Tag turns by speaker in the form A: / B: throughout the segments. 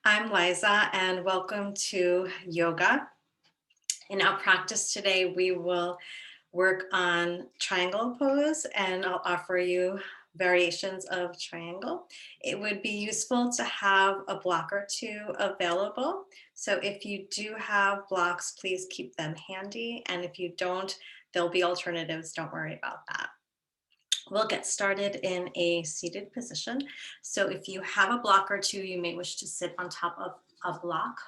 A: I'm Liza, and welcome to yoga. In our practice today, we will work on triangle pose, and I'll offer you variations of triangle. It would be useful to have a block or two available. So if you do have blocks, please keep them handy. And if you don't, there'll be alternatives. Don't worry about that. We'll get started in a seated position. So if you have a block or two, you may wish to sit on top of a block.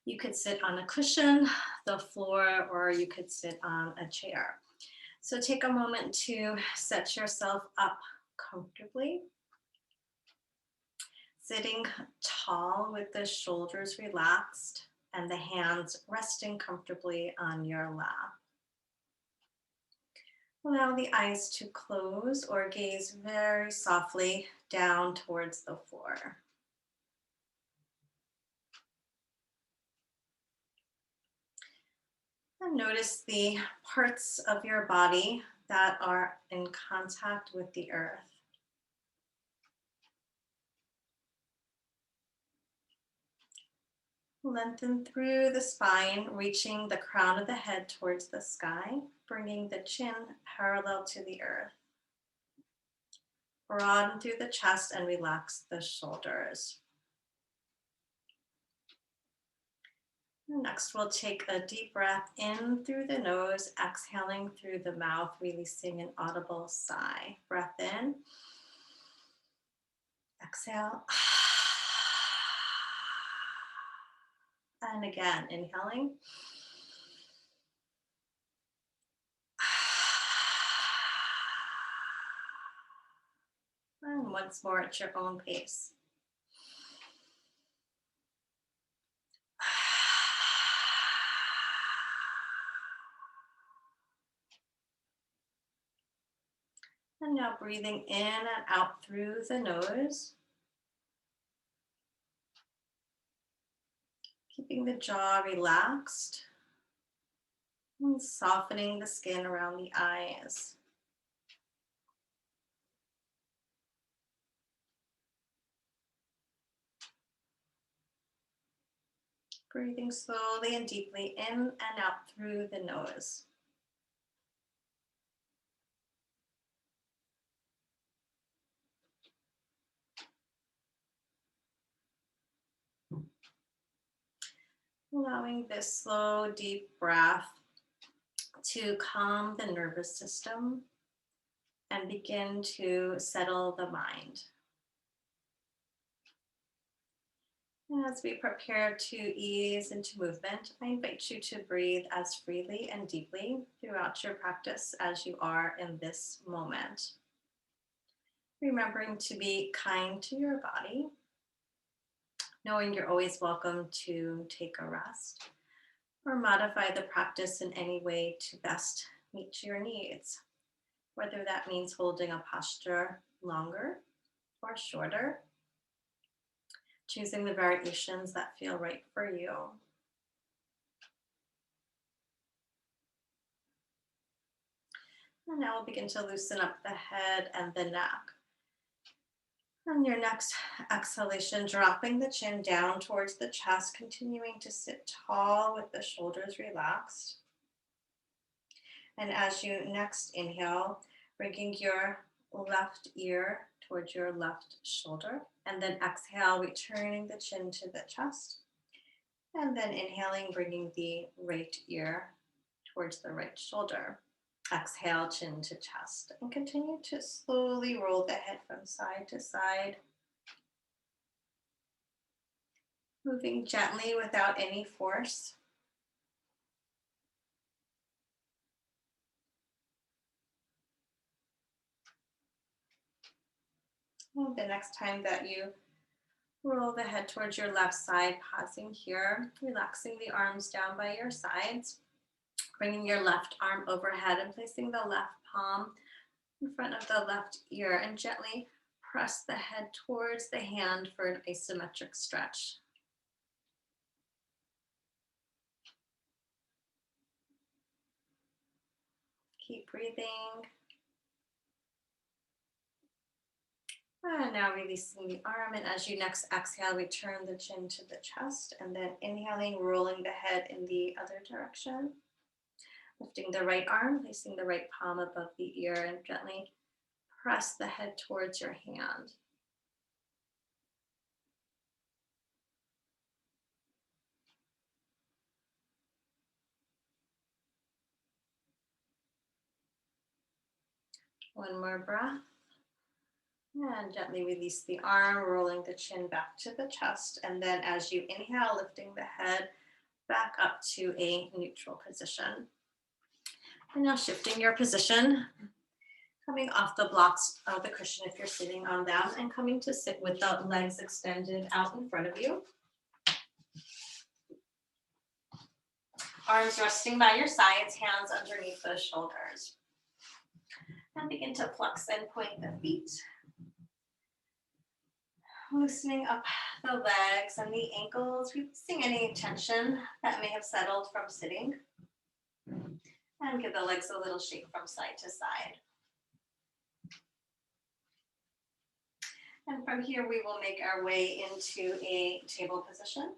A: You could sit on a cushion, the floor, or you could sit on a chair. So take a moment to set yourself up comfortably, sitting tall with the shoulders relaxed and the hands resting comfortably on your lap. Allow the eyes to close or gaze very softly down towards the floor. And notice the parts of your body that are in contact with the earth. Lengthen through the spine, reaching the crown of the head towards the sky, bringing the chin parallel to the earth. Broaden through the chest and relax the shoulders. Next, we'll take a deep breath in through the nose, exhaling through the mouth, releasing an audible sigh. Breath in, exhale, and again, inhaling. And once more at your own pace. And now breathing in and out through the nose. Keeping the jaw relaxed and softening the skin around the eyes. Breathing slowly and deeply in and out through the nose. Allowing this slow, deep breath to calm the nervous system and begin to settle the mind. As we prepare to ease into movement, I invite you to breathe as freely and deeply throughout your practice as you are in this moment. Remembering to be kind to your body, knowing you're always welcome to take a rest or modify the practice in any way to best meet your needs, whether that means holding a posture longer or shorter, choosing the variations that feel right for you. And now we'll begin to loosen up the head and the neck. On your next exhalation, dropping the chin down towards the chest, continuing to sit tall with the shoulders relaxed. And as you next inhale, bringing your left ear towards your left shoulder. And then exhale, returning the chin to the chest. And then inhaling, bringing the right ear towards the right shoulder. Exhale, chin to chest. And continue to slowly roll the head from side to side. Moving gently without any force. And the next time that you roll the head towards your left side, pausing here, relaxing the arms down by your sides, bringing your left arm overhead and placing the left palm in front of the left ear and gently press the head towards the hand for an isometric stretch. Keep breathing. And now releasing the arm. And as you next exhale, return the chin to the chest. And then inhaling, rolling the head in the other direction. Lifting the right arm, placing the right palm above the ear, and gently press the head towards your hand. One more breath. And gently release the arm, rolling the chin back to the chest. And then as you inhale, lifting the head back up to a neutral position. And now shifting your position, coming off the blocks of the cushion if you're sitting on them, and coming to sit with the legs extended out in front of you. Arms resting by your sides, hands underneath the shoulders. And begin to flex and point the feet. Loosening up the legs and the ankles, releasing any tension that may have settled from sitting. And give the legs a little shake from side to side. And from here, we will make our way into a table position.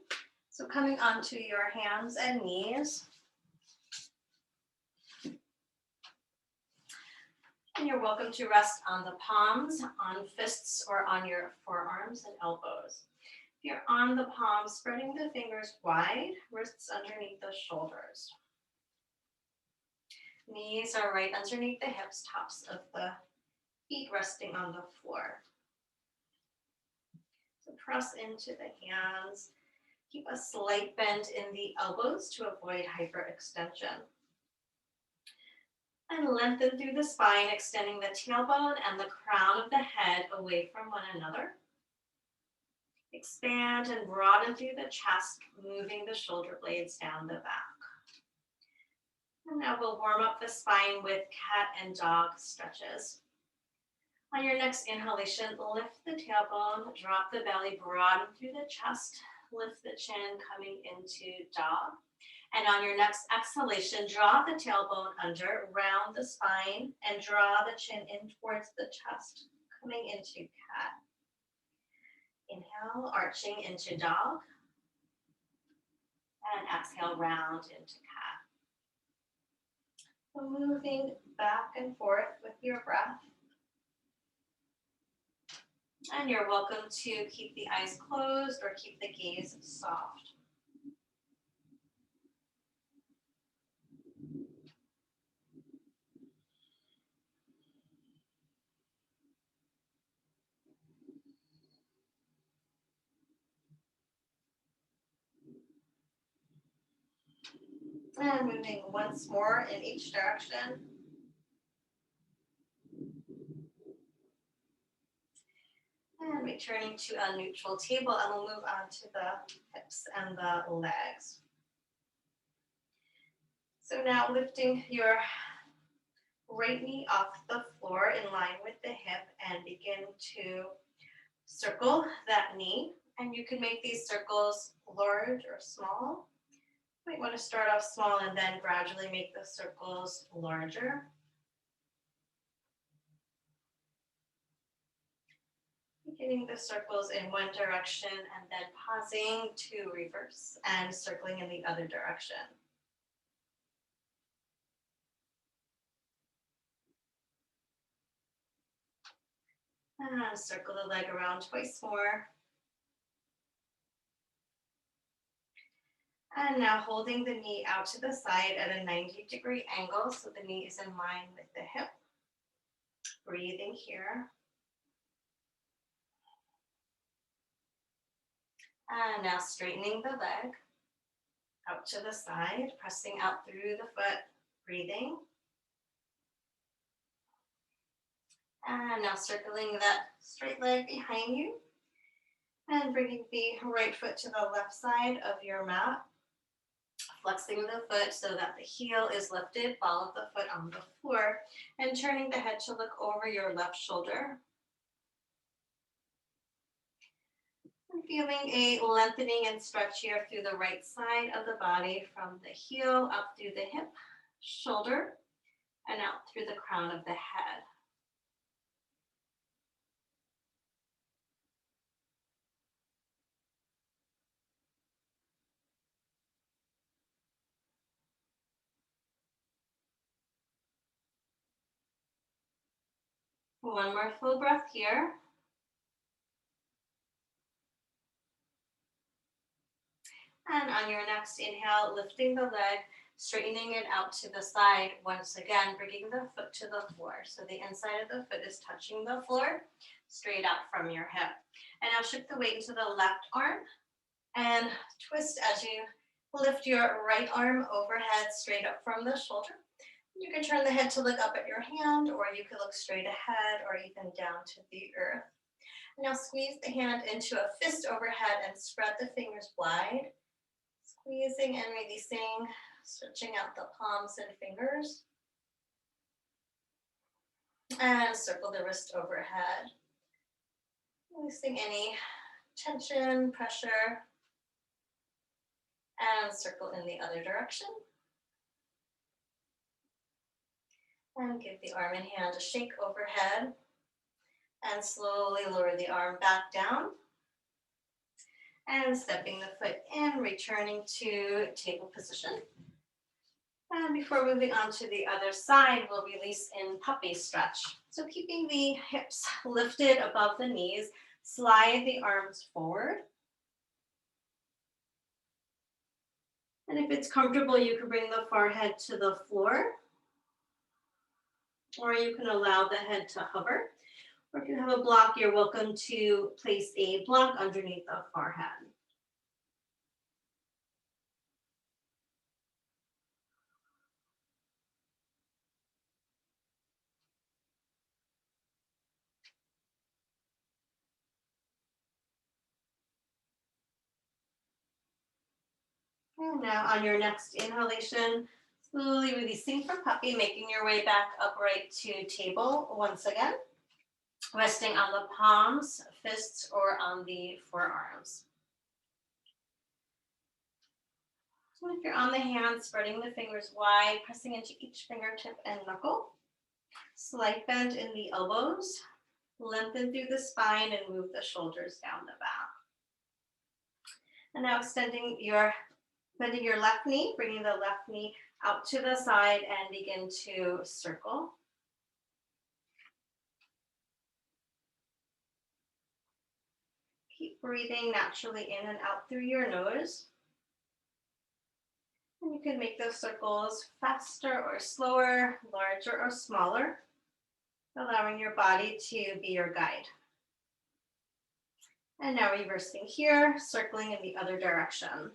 A: So coming onto your hands and knees. And you're welcome to rest on the palms, on fists, or on your forearms and elbows. If you're on the palms, spreading the fingers wide, wrists underneath the shoulders. Knees are right underneath the hips, tops of the feet resting on the floor. So press into the hands. Keep a slight bend in the elbows to avoid hyperextension. And lengthen through the spine, extending the tailbone and the crown of the head away from one another. Expand and broaden through the chest, moving the shoulder blades down the back. And now we'll warm up the spine with cat and dog stretches. On your next inhalation, lift the tailbone, drop the belly, broaden through the chest, lift the chin, coming into dog. And on your next exhalation, draw the tailbone under, round the spine, and draw the chin in towards the chest, coming into cat. Inhale, arching into dog. And exhale, round into cat. So moving back and forth with your breath. And you're welcome to keep the eyes closed or keep the gaze soft. And moving once more in each direction. And returning to a neutral table, and we'll move on to the hips and the legs. So now lifting your right knee off the floor in line with the hip and begin to circle that knee. And you can make these circles large or small. You might want to start off small and then gradually make the circles larger. Beginning the circles in one direction and then pausing to reverse and circling in the other direction. And circle the leg around twice more. And now holding the knee out to the side at a 90-degree angle so the knee is in line with the hip. Breathing here. And now straightening the leg out to the side, pressing out through the foot, breathing. And now circling that straight leg behind you and bringing the right foot to the left side of your mat. Flexing the foot so that the heel is lifted, ball of the foot on the floor, and turning the head to look over your left shoulder. And feeling a lengthening and stretch here through the right side of the body from the heel up through the hip, shoulder, and out through the crown of the head. One more full breath here. And on your next inhale, lifting the leg, straightening it out to the side. Once again, bringing the foot to the floor. So the inside of the foot is touching the floor, straight out from your hip. And now shift the weight into the left arm and twist as you lift your right arm overhead, straight up from the shoulder. You can turn the head to look up at your hand, or you can look straight ahead or even down to the earth. Now squeeze the hand into a fist overhead and spread the fingers wide. Squeezing and releasing, stretching out the palms and fingers. And circle the wrist overhead. Releasing any tension, pressure. And circle in the other direction. And give the arm and hand a shake overhead. And slowly lower the arm back down. And stepping the foot in, returning to table position. And before moving on to the other side, we'll release in puppy stretch. So keeping the hips lifted above the knees, slide the arms forward. And if it's comfortable, you can bring the forehead to the floor, or you can allow the head to hover. Or if you have a block, you're welcome to place a block underneath the forehead. And now on your next inhalation, slowly releasing from puppy, making your way back upright to table once again. Resting on the palms, fists, or on the forearms. So if you're on the hands, spreading the fingers wide, pressing into each fingertip and knuckle. Slight bend in the elbows. Lengthen through the spine and move the shoulders down the back. And now bending your left knee, bringing the left knee out to the side and begin to circle. Keep breathing naturally in and out through your nose. And you can make those circles faster or slower, larger or smaller, allowing your body to be your guide. And now reversing here, circling in the other direction.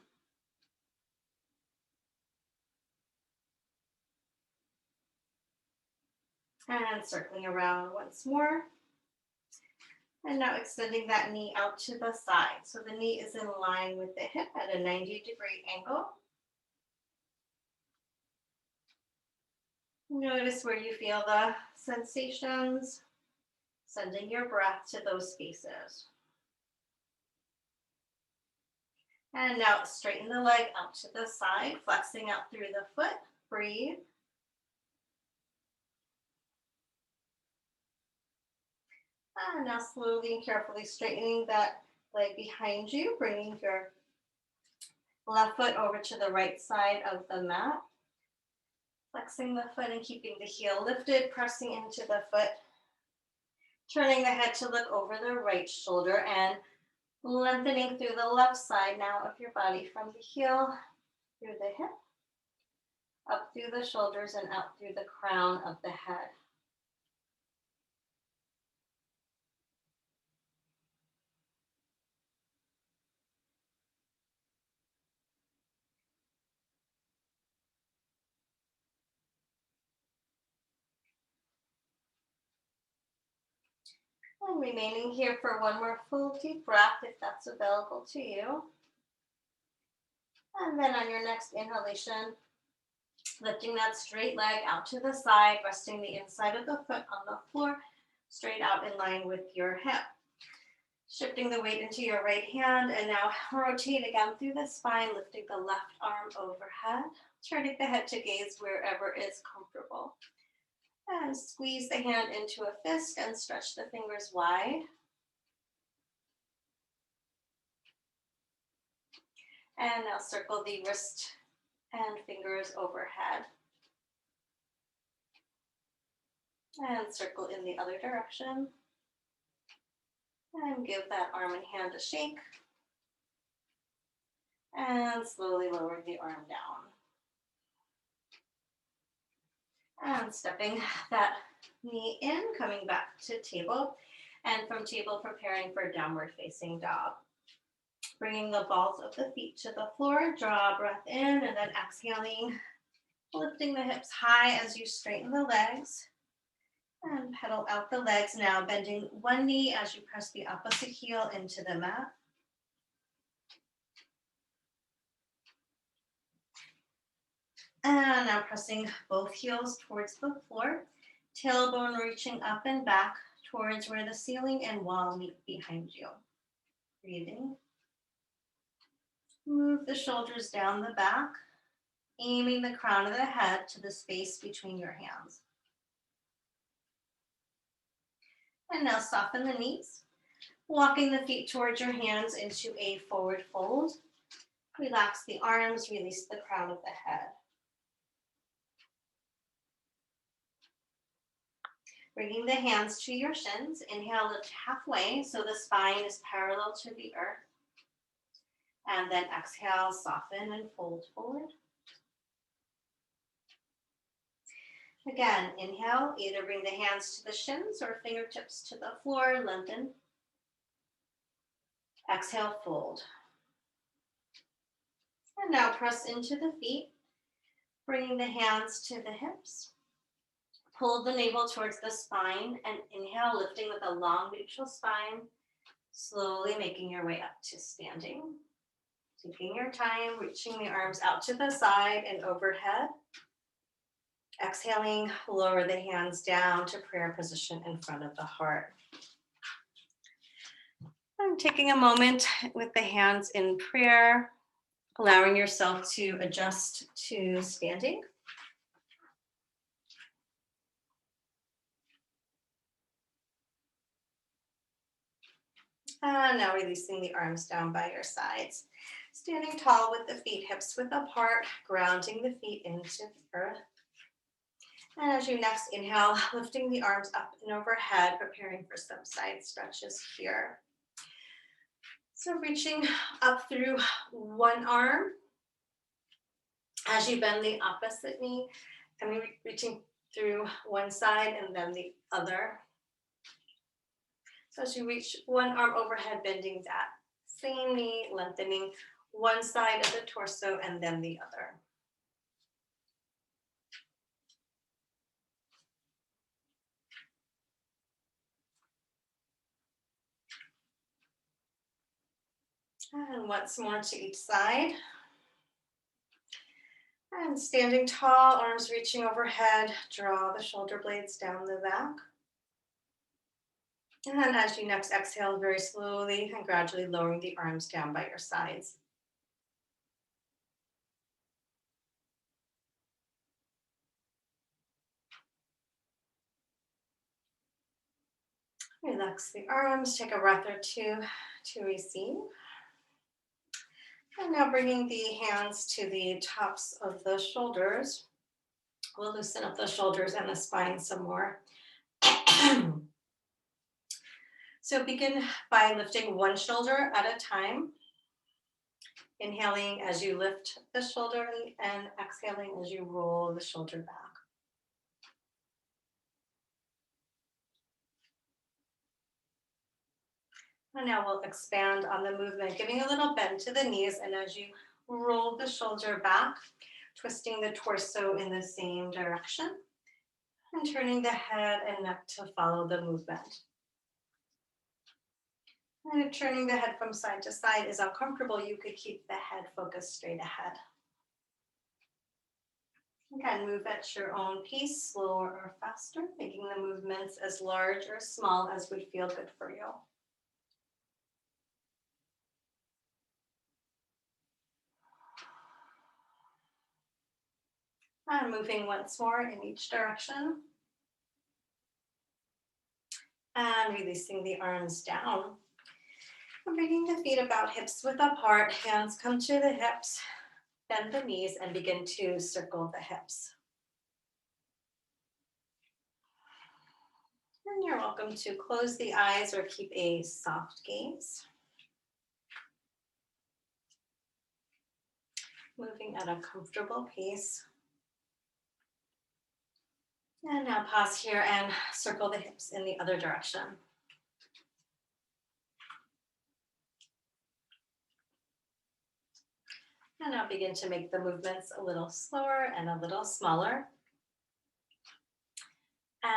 A: And circling around once more. And now extending that knee out to the side. So the knee is in line with the hip at a 90-degree angle. Notice where you feel the sensations, sending your breath to those spaces. And now straighten the leg out to the side, flexing out through the foot. Breathe. And now slowly and carefully straightening that leg behind you, bringing your left foot over to the right side of the mat. Flexing the foot and keeping the heel lifted, pressing into the foot. Turning the head to look over the right shoulder and lengthening through the left side now of your body from the heel through the hip, up through the shoulders and out through the crown of the head. And remaining here for one more full deep breath if that's available to you. And then on your next inhalation, lifting that straight leg out to the side, resting the inside of the foot on the floor, straight out in line with your hip. Shifting the weight into your right hand and now rotate again through the spine, lifting the left arm overhead, turning the head to gaze wherever is comfortable. And squeeze the hand into a fist and stretch the fingers wide. And now circle the wrist and fingers overhead. And circle in the other direction. And give that arm and hand a shake. And slowly lower the arm down. And stepping that knee in, coming back to table. And from table, preparing for downward facing dog. Bringing the balls of the feet to the floor, draw a breath in, and then exhaling, lifting the hips high as you straighten the legs. And pedal out the legs now, bending one knee as you press the opposite heel into the mat. And now pressing both heels towards the floor, tailbone reaching up and back towards where the ceiling and wall meet behind you. Breathing. Move the shoulders down the back, aiming the crown of the head to the space between your hands. And now soften the knees, walking the feet towards your hands into a forward fold. Relax the arms, release the crown of the head. Bringing the hands to your shins, inhale, lift halfway so the spine is parallel to the earth. And then exhale, soften and fold forward. Again, inhale, either bring the hands to the shins or fingertips to the floor, lengthen. Exhale, fold. And now press into the feet, bringing the hands to the hips. Pull the navel towards the spine and inhale, lifting with a long neutral spine, slowly making your way up to standing. Taking your time, reaching the arms out to the side and overhead. Exhaling, lower the hands down to prayer position in front of the heart. And taking a moment with the hands in prayer, allowing yourself to adjust to standing. And now releasing the arms down by your sides. Standing tall with the feet hips width apart, grounding the feet into the earth. And as you next inhale, lifting the arms up and overhead, preparing for some side stretches here. So reaching up through one arm as you bend the opposite knee, and reaching through one side and then the other. So as you reach one arm overhead, bending that same knee, lengthening one side of the torso and then the other. And once more to each side. And standing tall, arms reaching overhead, draw the shoulder blades down the back. And as you next exhale, very slowly and gradually lowering the arms down by your sides. Relax the arms, take a breath or two to receive. And now bringing the hands to the tops of the shoulders. We'll loosen up the shoulders and the spine some more. So begin by lifting one shoulder at a time. Inhaling as you lift the shoulder and exhaling as you roll the shoulder back. And now we'll expand on the movement, giving a little bend to the knees, and as you roll the shoulder back, twisting the torso in the same direction, and turning the head and neck to follow the movement. And if turning the head from side to side is uncomfortable, you could keep the head focused straight ahead. Again, move at your own pace, slower or faster, making the movements as large or small as would feel good for you. And moving once more in each direction. And releasing the arms down. And bringing the feet about hips width apart, hands come to the hips, bend the knees and begin to circle the hips. And you're welcome to close the eyes or keep a soft gaze. Moving at a comfortable pace. And now pause here and circle the hips in the other direction. And now begin to make the movements a little slower and a little smaller.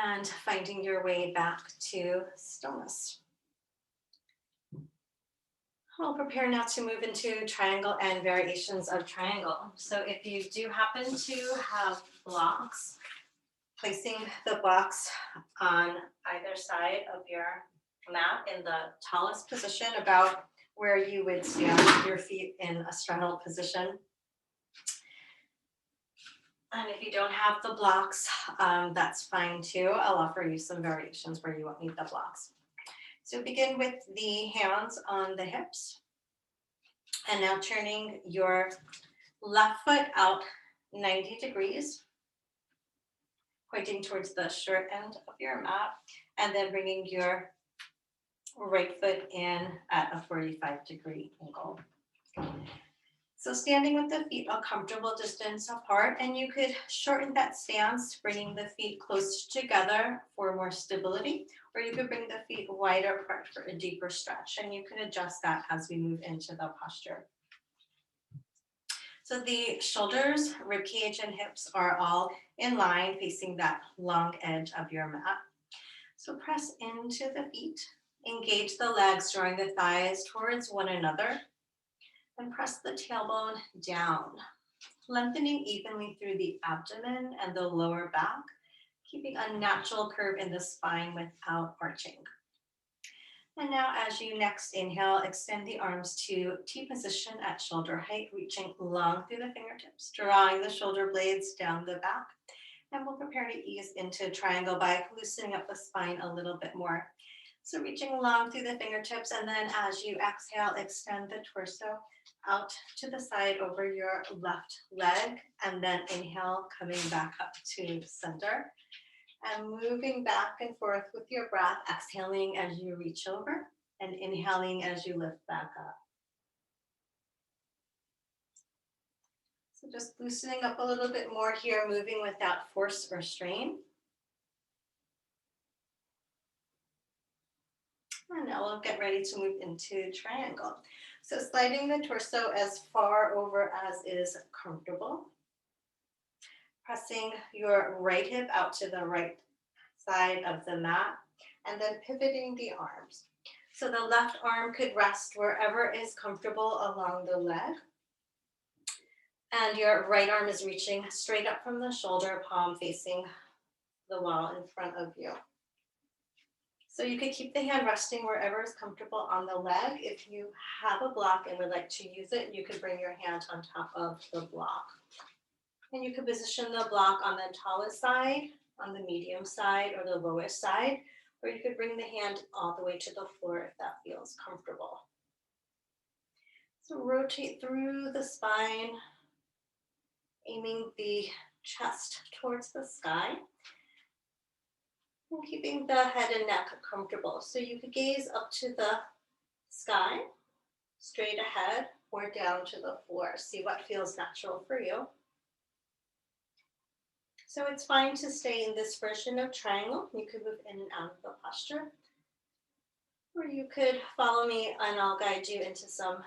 A: And finding your way back to stillness. I'll prepare now to move into triangle and variations of triangle. So if you do happen to have blocks, placing the blocks on either side of your mat in the tallest position, about where you would stand with your feet in a straddle position. And if you don't have the blocks, that's fine too. I'll offer you some variations where you won't need the blocks. So begin with the hands on the hips. And now turning your left foot out 90 degrees, pointing towards the short end of your mat, and then bringing your right foot in at a 45-degree angle. So standing with the feet a comfortable distance apart, and you could shorten that stance, bringing the feet close together for more stability, or you could bring the feet wider apart for a deeper stretch, and you can adjust that as we move into the posture. So the shoulders, rib cage, and hips are all in line, facing that long edge of your mat. So press into the feet, engage the legs, drawing the thighs towards one another, and press the tailbone down, lengthening evenly through the abdomen and the lower back, keeping a natural curve in the spine without arching. And now as you next inhale, extend the arms to T position at shoulder height, reaching long through the fingertips, drawing the shoulder blades down the back. And we'll prepare to ease into triangle by loosening up the spine a little bit more. So reaching long through the fingertips, and then as you exhale, extend the torso out to the side over your left leg, and then inhale, coming back up to center. And moving back and forth with your breath, exhaling as you reach over and inhaling as you lift back up. So just loosening up a little bit more here, moving without force or strain. And now we'll get ready to move into triangle. So sliding the torso as far over as is comfortable. Pressing your right hip out to the right side of the mat, and then pivoting the arms. So the left arm could rest wherever is comfortable along the leg. And your right arm is reaching straight up from the shoulder, palm facing the wall in front of you. So you could keep the hand resting wherever is comfortable on the leg. If you have a block and would like to use it, you could bring your hand on top of the block. And you could position the block on the tallest side, on the medium side, or the lowest side, or you could bring the hand all the way to the floor if that feels comfortable. So rotate through the spine, aiming the chest towards the sky, and keeping the head and neck comfortable. So you could gaze up to the sky, straight ahead, or down to the floor. See what feels natural for you. So it's fine to stay in this version of triangle. You could move in and out of the posture. Or you could follow me and I'll guide you into some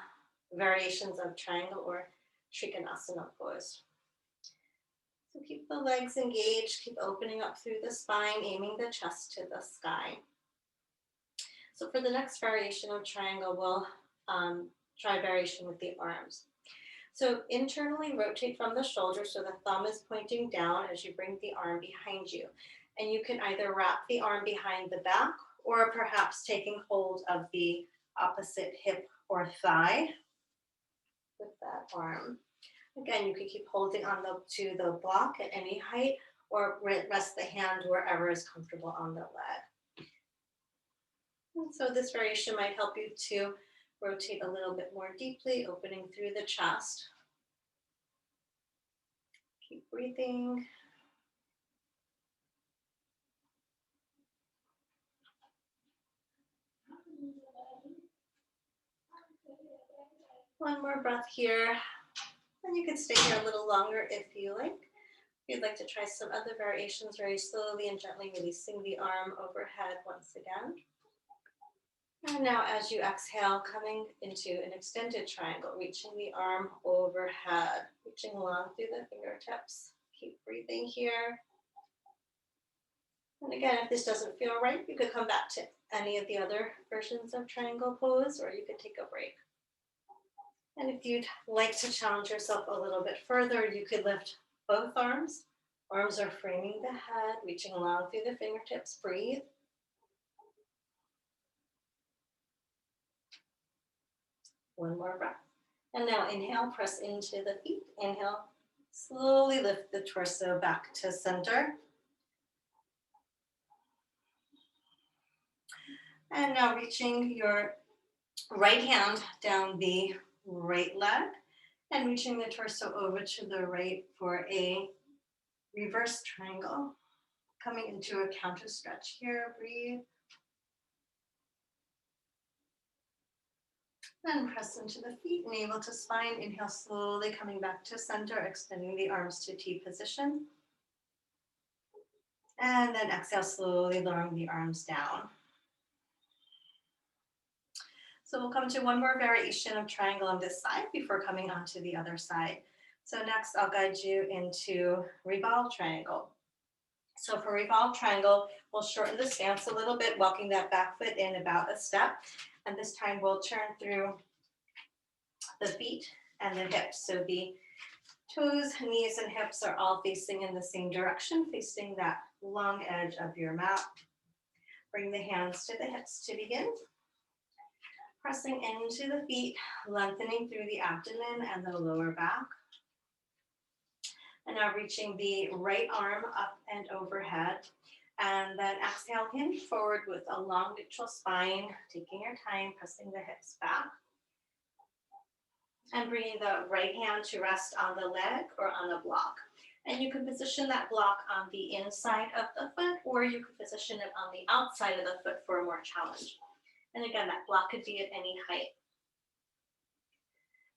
A: variations of triangle or Trikonasana pose. So keep the legs engaged, keep opening up through the spine, aiming the chest to the sky. So for the next variation of triangle, we'll try variation with the arms. So internally rotate from the shoulder so the thumb is pointing down as you bring the arm behind you. And you can either wrap the arm behind the back or perhaps taking hold of the opposite hip or thigh with that arm. Again, you could keep holding on to the block at any height or rest the hand wherever is comfortable on the leg. And so this variation might help you to rotate a little bit more deeply, opening through the chest. Keep breathing. One more breath here. And you can stay here a little longer if you like. If you'd like to try some other variations, very slowly and gently releasing the arm overhead once again. And now as you exhale, coming into an extended triangle, reaching the arm overhead, reaching along through the fingertips. Keep breathing here. And again, if this doesn't feel right, you could come back to any of the other versions of triangle pose, or you could take a break. And if you'd like to challenge yourself a little bit further, you could lift both arms. Arms are framing the head, reaching along through the fingertips. Breathe. One more breath. And now inhale, press into the feet. Inhale, slowly lift the torso back to center. And now reaching your right hand down the right leg and reaching the torso over to the right for a reverse triangle. Coming into a counter stretch here, breathe. Then press into the feet, navel to spine. Inhale, slowly coming back to center, extending the arms to T position. And then exhale, slowly lowering the arms down. So we'll come to one more variation of triangle on this side before coming onto the other side. So next, I'll guide you into revolve triangle. So for revolve triangle, we'll shorten the stance a little bit, walking that back foot in about a step. And this time we'll turn through the feet and the hips. So the toes, knees, and hips are all facing in the same direction, facing that long edge of your mat. Bring the hands to the hips to begin. Pressing into the feet, lengthening through the abdomen and the lower back. And now reaching the right arm up and overhead. And then exhale, hinge forward with a long neutral spine, taking your time, pressing the hips back. And bringing the right hand to rest on the leg or on the block. And you can position that block on the inside of the foot, or you can position it on the outside of the foot for a more challenge. And again, that block could be at any height.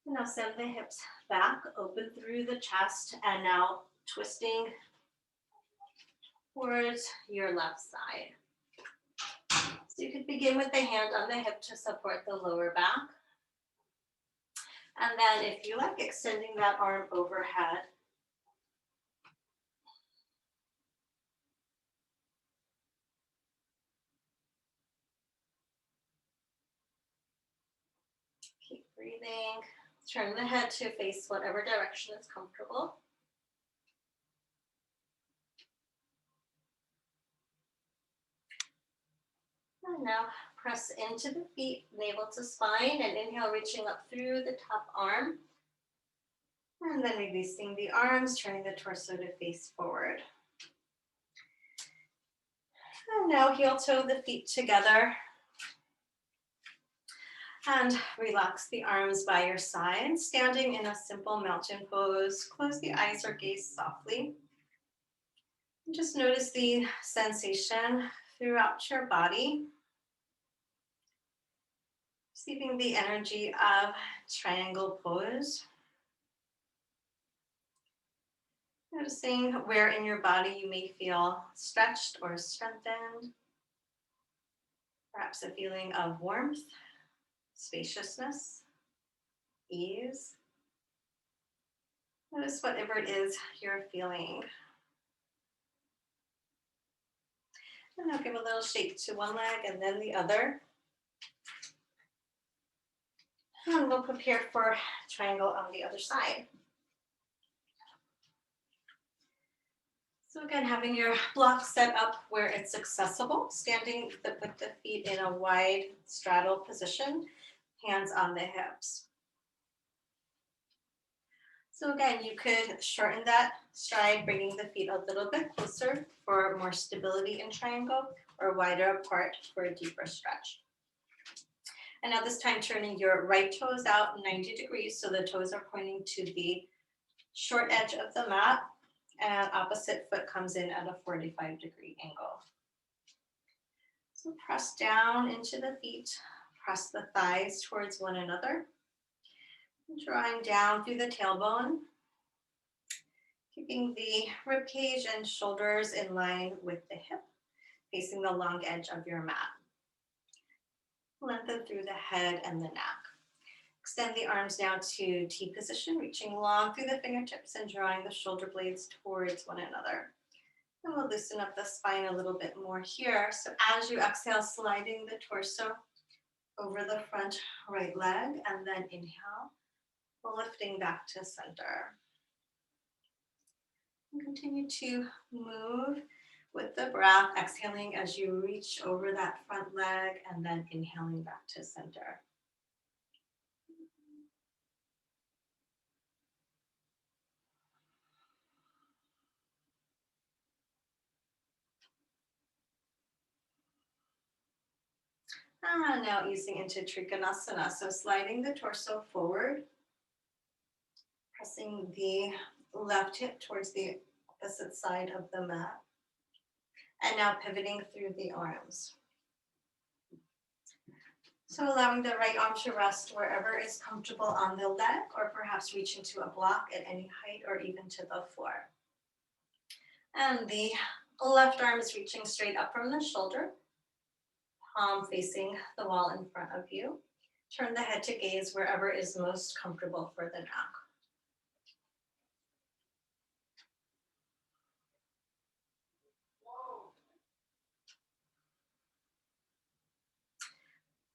A: And now send the hips back, open through the chest, and now twisting towards your left side. So you could begin with the hand on the hip to support the lower back. And then if you like, extending that arm overhead. Keep breathing. Turn the head to face whatever direction is comfortable. And now press into the feet, navel to spine, and inhale, reaching up through the top arm. And then releasing the arms, turning the torso to face forward. And now heel toe the feet together. And relax the arms by your side, standing in a simple mountain pose. Close the eyes or gaze softly. And just notice the sensation throughout your body. Receiving the energy of triangle pose. Noticing where in your body you may feel stretched or strengthened. Perhaps a feeling of warmth, spaciousness, ease. Notice whatever it is you're feeling. And now give a little shake to one leg and then the other. And we'll prepare for triangle on the other side. So again, having your block set up where it's accessible, standing with the feet in a wide straddle position, hands on the hips. So again, you could shorten that stride, bringing the feet a little bit closer for more stability in triangle, or wider apart for a deeper stretch. And now this time turning your right toes out 90 degrees, so the toes are pointing to the short edge of the mat, and opposite foot comes in at a 45-degree angle. So press down into the feet, press the thighs towards one another. Drawing down through the tailbone, keeping the rib cage and shoulders in line with the hip, facing the long edge of your mat. Lengthen through the head and the neck. Extend the arms down to T position, reaching long through the fingertips and drawing the shoulder blades towards one another. And we'll loosen up the spine a little bit more here. So as you exhale, sliding the torso over the front right leg, and then inhale, lifting back to center. And continue to move with the breath, exhaling as you reach over that front leg and then inhaling back to center. And now easing into Trikonasana. So sliding the torso forward, pressing the left hip towards the opposite side of the mat. And now pivoting through the arms. So allowing the right arm to rest wherever is comfortable on the leg, or perhaps reaching to a block at any height or even to the floor. And the left arm is reaching straight up from the shoulder, palm facing the wall in front of you. Turn the head to gaze wherever is most comfortable for the neck.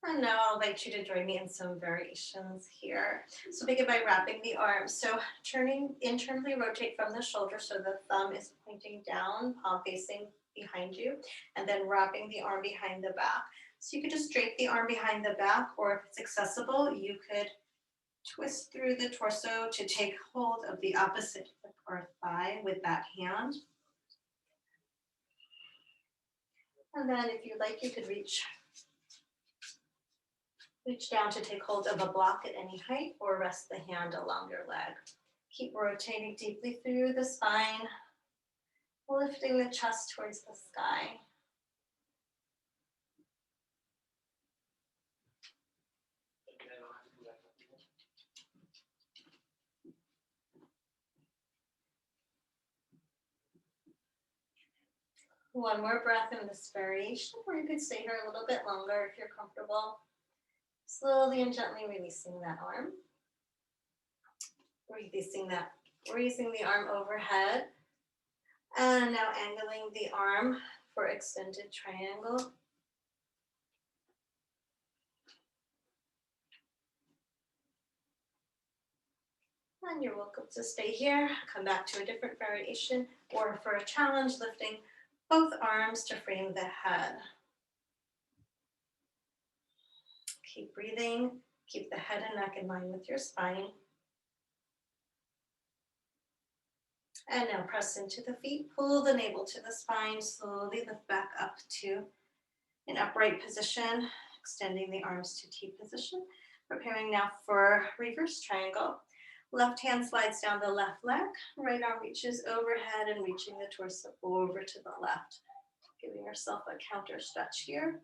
A: And now I'll invite you to join me in some variations here. So begin by wrapping the arms. So turning internally, rotate from the shoulder so the thumb is pointing down, palm facing behind you, and then wrapping the arm behind the back. So you could just drape the arm behind the back, or if it's accessible, you could twist through the torso to take hold of the opposite hip or thigh with that hand. And then if you like, you could reach down to take hold of a block at any height, or rest the hand along your leg. Keep rotating deeply through the spine, lifting the chest towards the sky. One more breath in this variation, or you could stay here a little bit longer if you're comfortable. Slowly and gently releasing that arm. Raising the arm overhead. And now angling the arm for extended triangle. And you're welcome to stay here. Come back to a different variation, or for a challenge, lifting both arms to frame the head. Keep breathing. Keep the head and neck in line with your spine. And now press into the feet. Pull the navel to the spine. Slowly lift back up to an upright position. Extending the arms to T position. Preparing now for reverse triangle. Left hand slides down the left leg. Right arm reaches overhead and reaching the torso over to the left. Giving yourself a counter stretch here.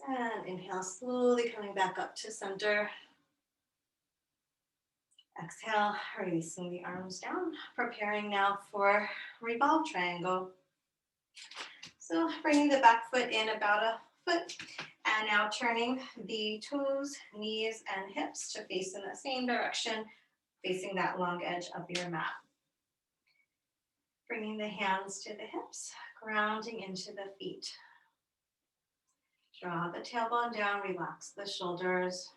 A: And inhale, slowly coming back up to center. Exhale, releasing the arms down. Preparing now for revolve triangle. So bringing the back foot in about a foot. And now turning the toes, knees, and hips to face in the same direction, facing that long edge of your mat. Bringing the hands to the hips, grounding into the feet. Draw the tailbone down, relax the shoulders.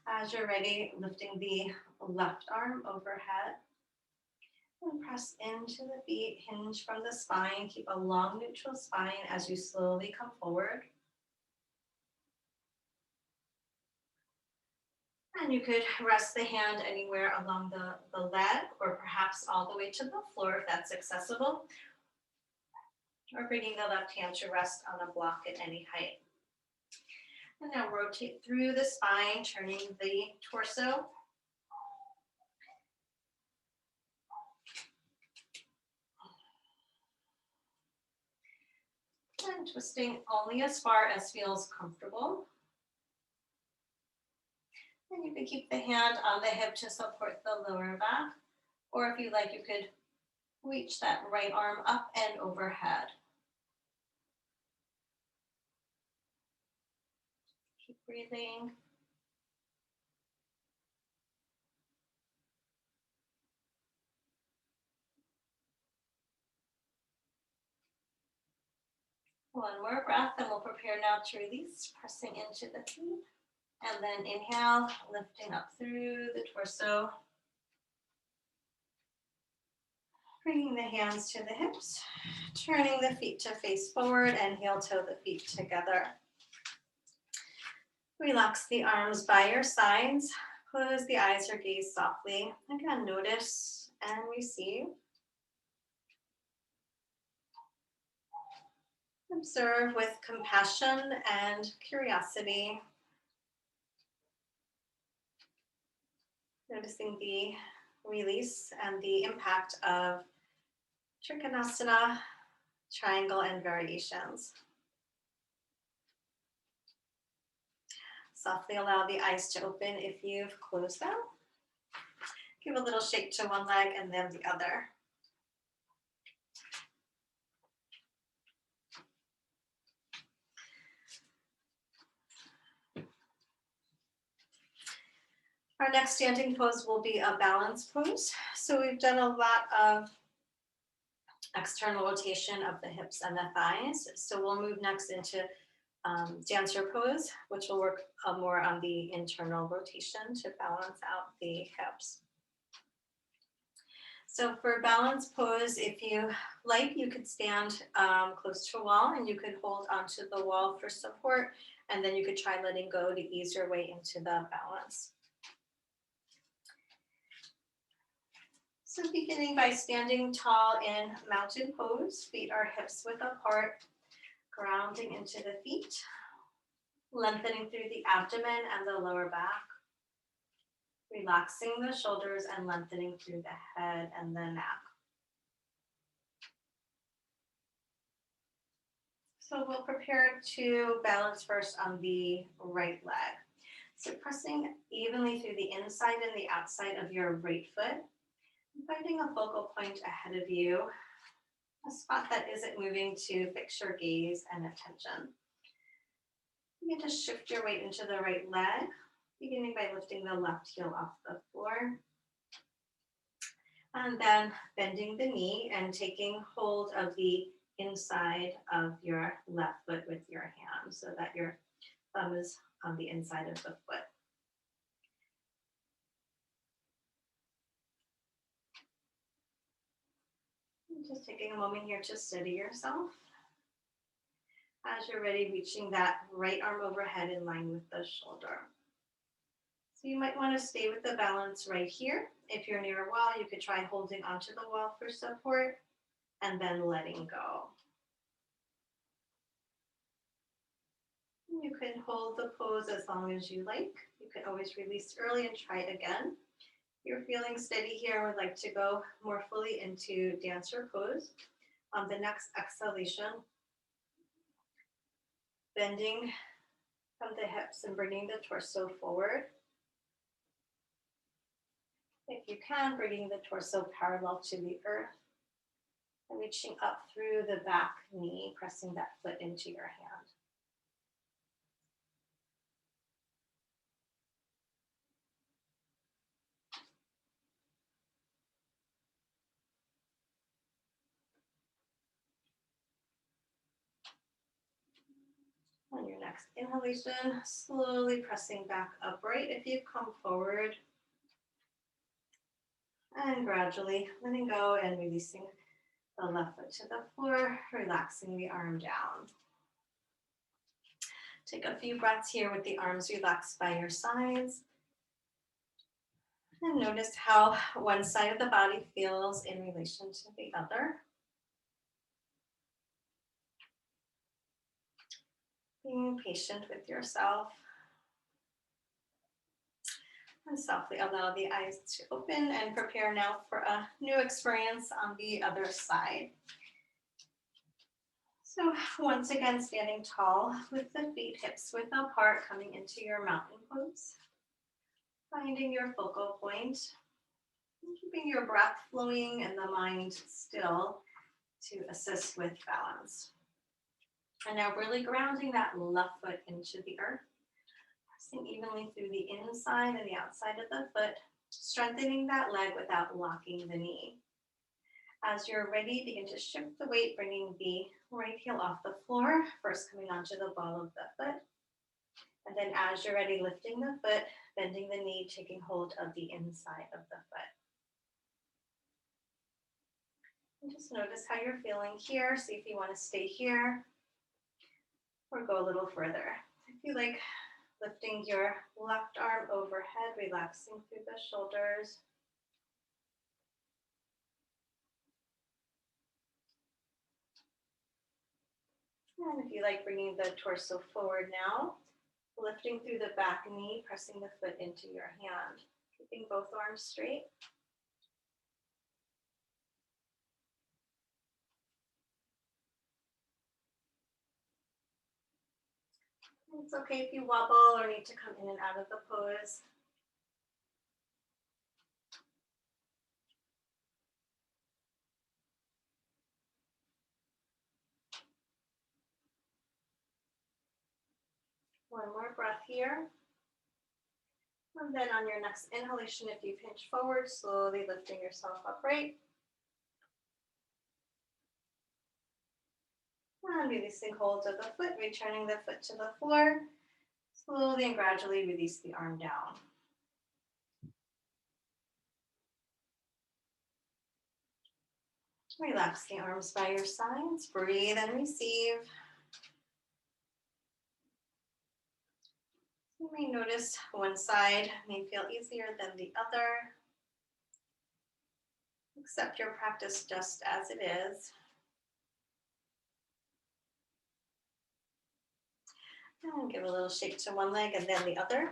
A: As you're ready, lifting the left arm overhead. And press into the feet, hinge from the spine. Keep a long neutral spine as you slowly come forward. And you could rest the hand anywhere along the leg, or perhaps all the way to the floor if that's accessible. Or bringing the left hand to rest on a block at any height. And now rotate through the spine, turning the torso. And twisting only as far as feels comfortable. And you can keep the hand on the hip to support the lower back. Or if you like, you could reach that right arm up and overhead. Keep breathing. One more breath, and we'll prepare now to release, pressing into the feet. And then inhale, lifting up through the torso. Bringing the hands to the hips, turning the feet to face forward, and heel toe the feet together. Relax the arms by your sides. Close the eyes or gaze softly. Again, notice and receive. Observe with compassion and curiosity. Noticing the release and the impact of Trikonasana, triangle, and variations. Softly allow the eyes to open if you've closed them. Give a little shake to one leg and then the other. Our next standing pose will be a balance pose. So we've done a lot of external rotation of the hips and the thighs. So we'll move next into dancer pose, which will work more on the internal rotation to balance out the hips. So for balance pose, if you like, you could stand close to a wall and you could hold onto the wall for support, and then you could try letting go to ease your way into the balance. So beginning by standing tall in mountain pose, feet are hips width apart, grounding into the feet, lengthening through the abdomen and the lower back, relaxing the shoulders and lengthening through the head and the neck. So we'll prepare to balance first on the right leg. So pressing evenly through the inside and the outside of your right foot, finding a focal point ahead of you, a spot that isn't moving to fix your gaze and attention. You can just shift your weight into the right leg, beginning by lifting the left heel off the floor. And then bending the knee and taking hold of the inside of your left foot with your hand so that your thumb is on the inside of the foot. Just taking a moment here to steady yourself. As you're ready, reaching that right arm overhead in line with the shoulder. So you might want to stay with the balance right here. If you're near a wall, you could try holding onto the wall for support and then letting go. You can hold the pose as long as you like. You can always release early and try it again. If you're feeling steady here and would like to go more fully into dancer pose, on the next exhalation, bending from the hips and bringing the torso forward. If you can, bringing the torso parallel to the earth and reaching up through the back knee, pressing that foot into your hand. On your next inhalation, slowly pressing back upright if you come forward. And gradually letting go and releasing the left foot to the floor, relaxing the arm down. Take a few breaths here with the arms relaxed by your sides. And notice how one side of the body feels in relation to the other. Being patient with yourself. And softly allow the eyes to open and prepare now for a new experience on the other side. So once again, standing tall with the feet hips width apart, coming into your mountain pose. Finding your focal point, and keeping your breath flowing and the mind still to assist with balance. And now really grounding that left foot into the earth, pressing evenly through the inside and the outside of the foot, strengthening that leg without locking the knee. As you're ready, begin to shift the weight, bringing the right heel off the floor, first coming onto the ball of the foot. And then as you're ready, lifting the foot, bending the knee, taking hold of the inside of the foot. And just notice how you're feeling here. See if you want to stay here or go a little further. If you like, lifting your left arm overhead, relaxing through the shoulders. And if you like, bringing the torso forward now, lifting through the back knee, pressing the foot into your hand, keeping both arms straight. It's okay if you wobble or need to come in and out of the pose. One more breath here. And then on your next inhalation, if you pinch forward, slowly lifting yourself upright. And releasing hold of the foot, returning the foot to the floor. Slowly and gradually release the arm down. Relax the arms by your sides. Breathe and receive. You may notice one side may feel easier than the other. Accept your practice just as it is. And give a little shake to one leg and then the other.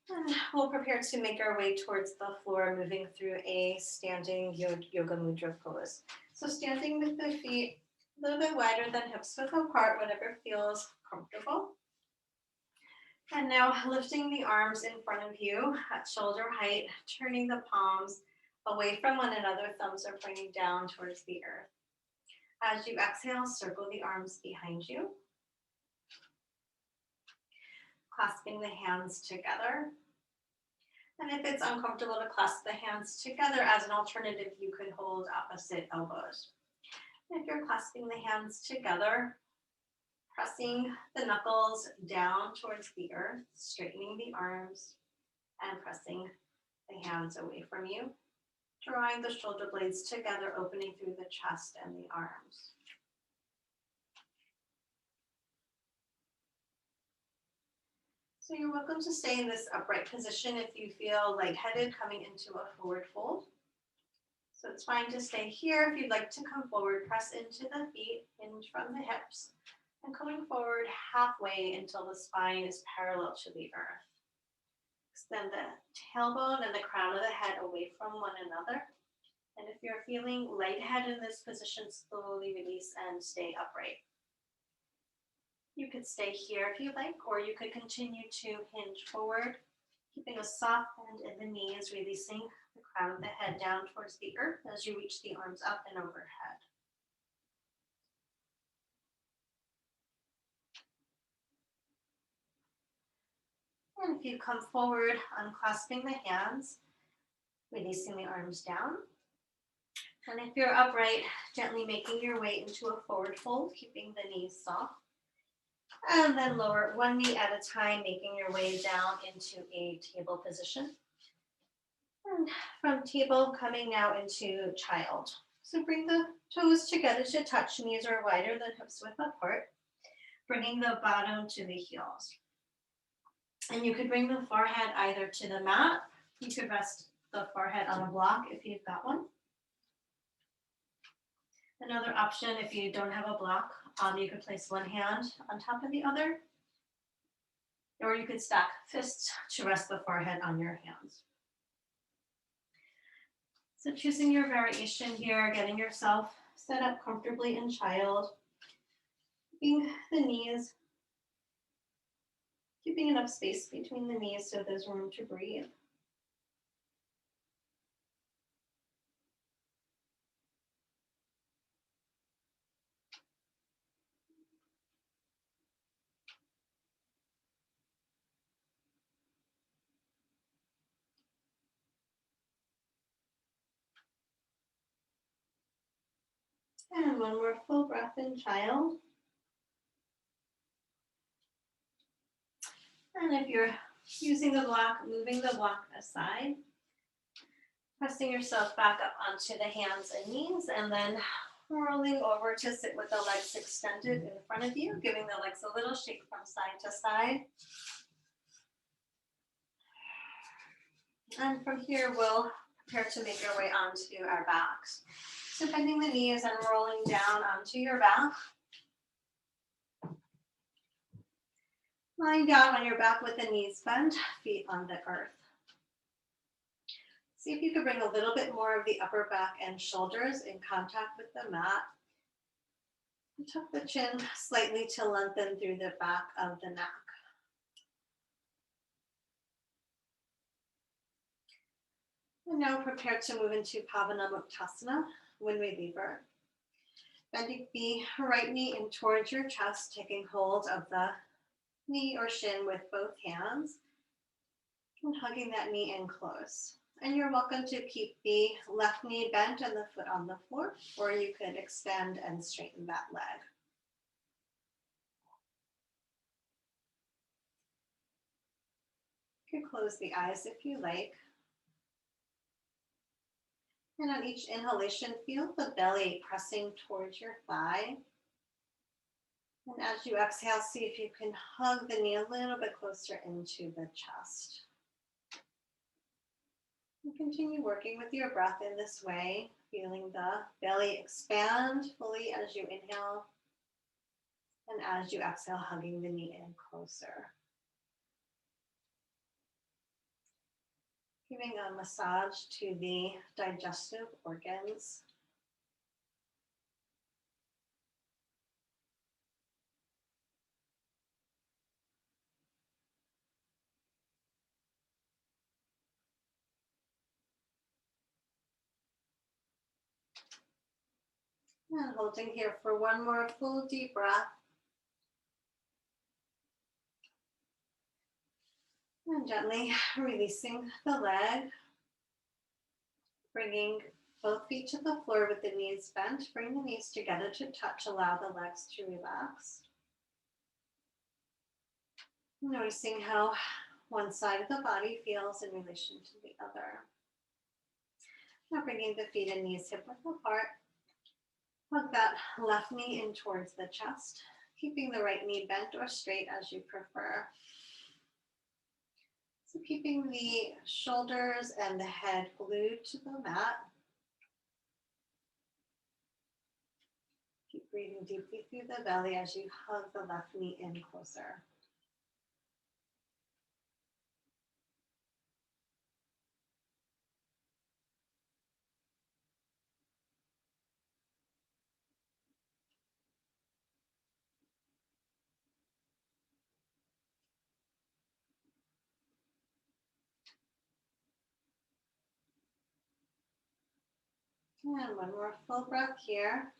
A: And we'll prepare to make our way towards the floor, moving through a standing yoga mudra pose. So standing with the feet a little bit wider than hips width apart, whatever feels comfortable. And now lifting the arms in front of you at shoulder height, turning the palms away from one another, thumbs are pointing down towards the earth. As you exhale, circle the arms behind you. Clasping the hands together. And if it's uncomfortable to clasp the hands together, as an alternative, you could hold opposite elbows. If you're clasping the hands together, pressing the knuckles down towards the earth, straightening the arms, and pressing the hands away from you, drawing the shoulder blades together, opening through the chest and the arms. So you're welcome to stay in this upright position if you feel lightheaded coming into a forward fold. So it's fine to stay here. If you'd like to come forward, press into the feet, hinge from the hips, and coming forward halfway until the spine is parallel to the earth. Extend the tailbone and the crown of the head away from one another. And if you're feeling lightheaded in this position, slowly release and stay upright. You could stay here if you like, or you could continue to hinge forward, keeping a soft bend in the knees, releasing the crown of the head down towards the earth as you reach the arms up and overhead. And if you come forward, unclasping the hands, releasing the arms down. And if you're upright, gently making your way into a forward fold, keeping the knees soft. And then lower one knee at a time, making your way down into a table position. And from table, coming now into child. So bring the toes together to touch. Knees are wider than hips width apart, bringing the bottom to the heels. And you could bring the forehead either to the mat. You could rest the forehead on a block if you've got one. Another option, if you don't have a block, you could place one hand on top of the other. Or you could stack fists to rest the forehead on your hands. So choosing your variation here, getting yourself set up comfortably in child, keeping the knees, keeping enough space between the knees so there's room to breathe. And one more full breath in child. And if you're using the block, moving the block aside, pressing yourself back up onto the hands and knees, and then rolling over to sit with the legs extended in front of you, giving the legs a little shake from side to side. And from here, we'll prepare to make our way onto our backs. So bending the knees and rolling down onto your back. Lying down on your back with the knees bent, feet on the earth. See if you could bring a little bit more of the upper back and shoulders in contact with the mat. And tuck the chin slightly to lengthen through the back of the neck. And now prepare to move into Pavanamuktasana, wind reliever. Bending the right knee in towards your chest, taking hold of the knee or shin with both hands and hugging that knee in close. And you're welcome to keep the left knee bent and the foot on the floor, or you could extend and straighten that leg. You can close the eyes if you like. And on each inhalation, feel the belly pressing towards your thigh. And as you exhale, see if you can hug the knee a little bit closer into the chest. And continue working with your breath in this way, feeling the belly expand fully as you inhale, and as you exhale, hugging the knee in closer. Giving a massage to the digestive organs. And holding here for one more full deep breath. And gently releasing the leg. Bringing both feet to the floor with the knees bent. Bring the knees together to touch. Allow the legs to relax. Noticing how one side of the body feels in relation to the other. Now bringing the feet and knees hip width apart. Hug that left knee in towards the chest, keeping the right knee bent or straight as you prefer. So keeping the shoulders and the head glued to the mat. Keep breathing deeply through the belly as you hug the left knee in closer. And one more full breath here.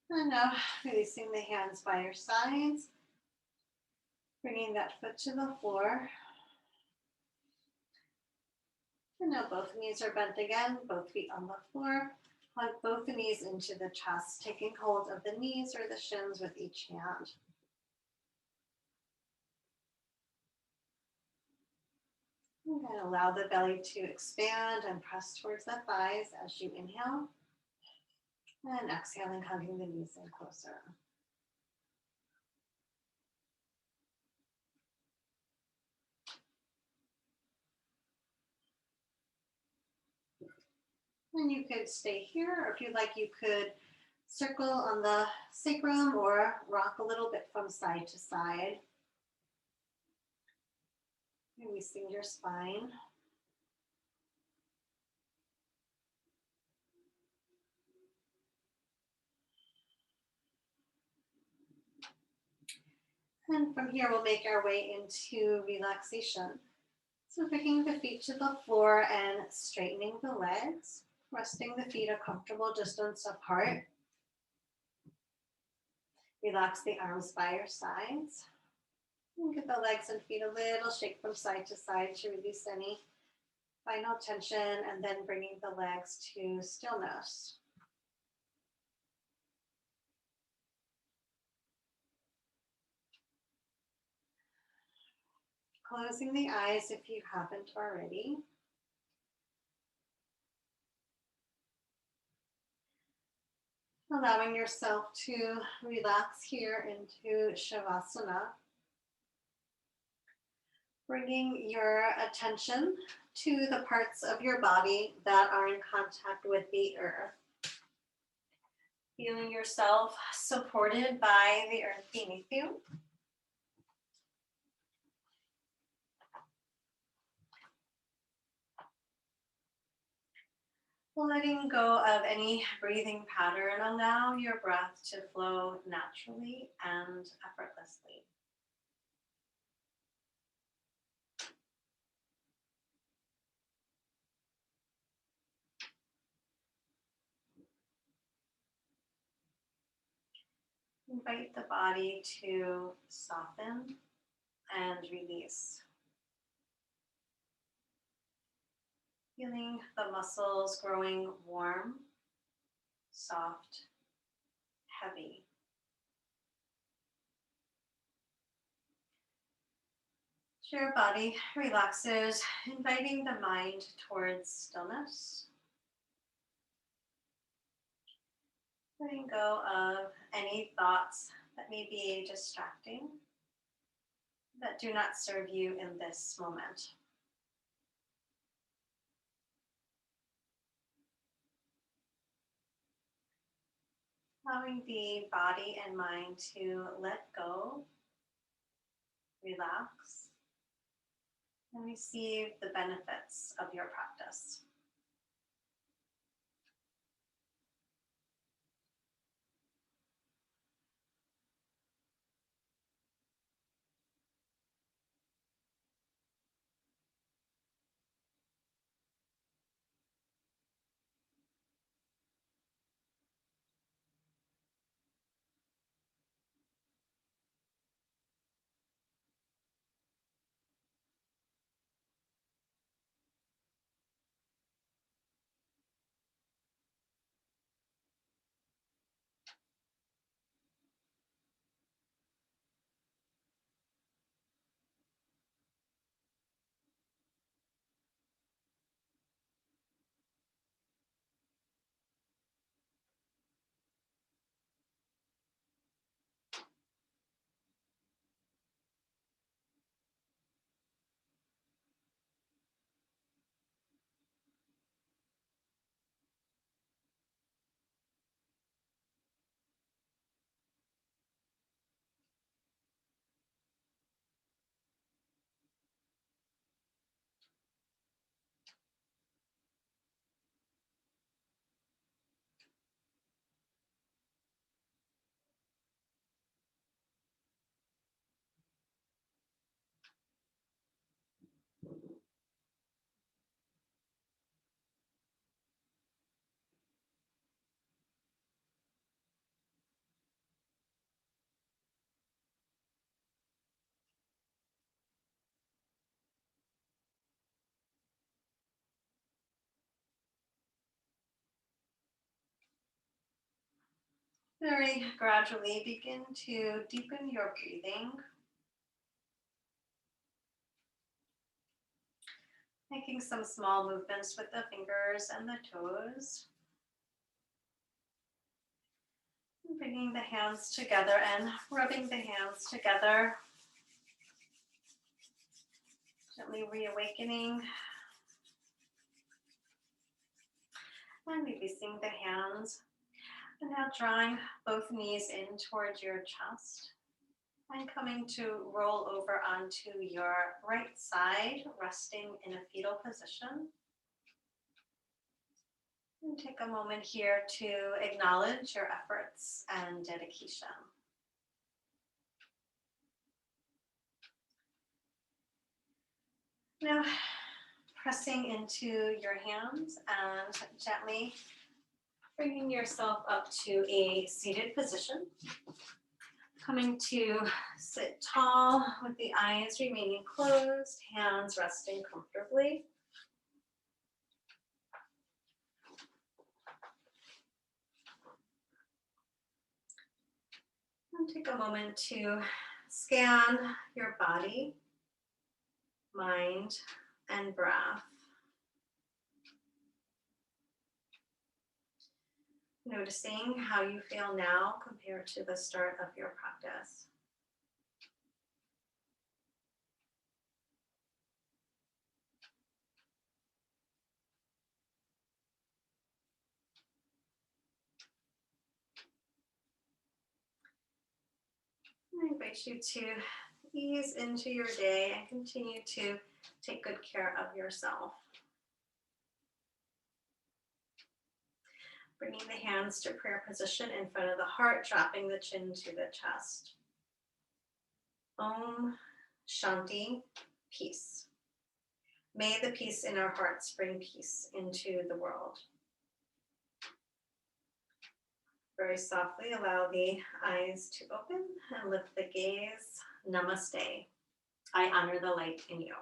A: And now releasing the hands by your sides. Bringing that foot to the floor. And now both knees are bent again, both feet on the floor. Hug both the knees into the chest, taking hold of the knees or the shins with each hand. And allow the belly to expand and press towards the thighs as you inhale. And exhaling, hugging the knees in closer. And you could stay here, or if you'd like, you could circle on the sacrum or rock a little bit from side to side, releasing your spine. And from here, we'll make our way into relaxation. So bringing the feet to the floor and straightening the legs, resting the feet a comfortable distance apart. Relax the arms by your sides. And give the legs and feet a little shake from side to side to release any final tension, and then bringing the legs to stillness. Closing the eyes if you haven't already. Allowing yourself to relax here into Shavasana. Bringing your attention to the parts of your body that are in contact with the earth. Feeling yourself supported by the earth beneath you. Letting go of any breathing pattern, allow your breath to flow naturally and effortlessly. Invite the body to soften and release. Feeling the muscles growing warm, soft, heavy. As your body relaxes, inviting the mind towards stillness. Letting go of any thoughts that may be distracting, that do not serve you in this moment. Allowing the body and mind to let go, relax, and receive the benefits of your practice. Very gradually begin to deepen your breathing, making some small movements with the fingers and the toes. Bringing the hands together and rubbing the hands together. Gently reawakening and releasing the hands. And now drawing both knees in towards your chest and coming to roll over onto your right side, resting in a fetal position. And take a moment here to acknowledge your efforts and dedication. Now, pressing into your hands and gently bringing yourself up to a seated position. Coming to sit tall with the eyes remaining closed, hands resting comfortably. And take a moment to scan your body, mind, and breath. Noticing how you feel now compared to the start of your practice. I invite you to ease into your day and continue to take good care of yourself. Bringing the hands to prayer position in front of the heart, dropping the chin to the chest. Om Shanti, peace. May the peace in our hearts bring peace into the world. Very softly allow the eyes to open and lift the gaze. Namaste. I honor the light in you.